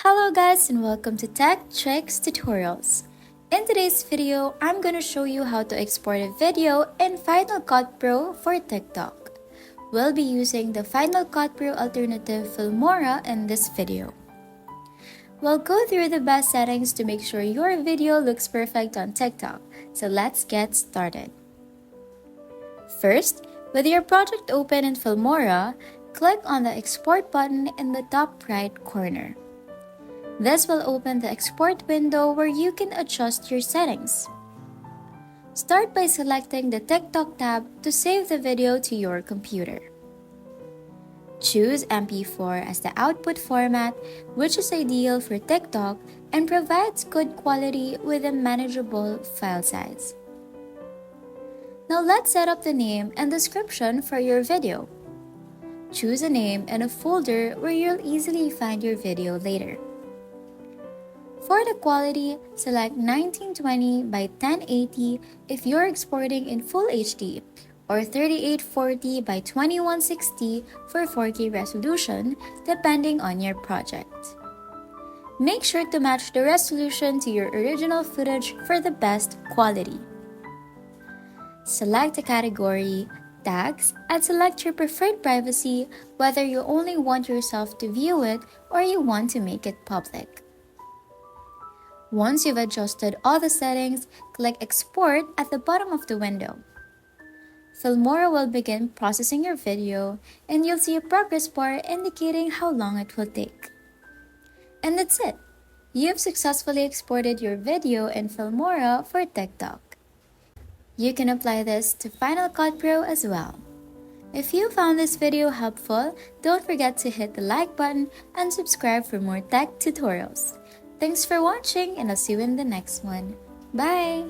Hello guys and welcome to Tech Tricks Tutorials. In today's video, I'm going to show you how to export a video in Final Cut Pro for TikTok. We'll be using the Final Cut Pro alternative Filmora in this video. We'll go through the best settings to make sure your video looks perfect on TikTok, so let's get started. First, with your project open in Filmora, click on the Export button in the top right corner. This will open the export window where you can adjust your settings. Start by selecting the TikTok tab to save the video to your computer. Choose MP4 as the output format, which is ideal for TikTok and provides good quality with a manageable file size. Now let's set up the name and description for your video. Choose a name and a folder where you'll easily find your video later. For the quality, select 1920 by 1080 if you're exporting in Full HD, or 3840 by 2160 for 4K resolution, depending on your project. Make sure to match the resolution to your original footage for the best quality. Select a category, tags, and select your preferred privacy, whether you only want yourself to view it or you want to make it public. Once you've adjusted all the settings, click Export at the bottom of the window. Filmora will begin processing your video, and you'll see a progress bar indicating how long it will take. And that's it! You've successfully exported your video in Filmora for TikTok. You can apply this to Final Cut Pro as well. If you found this video helpful, don't forget to hit the like button and subscribe for more tech tutorials. Thanks for watching, and I'll see you in the next one. Bye!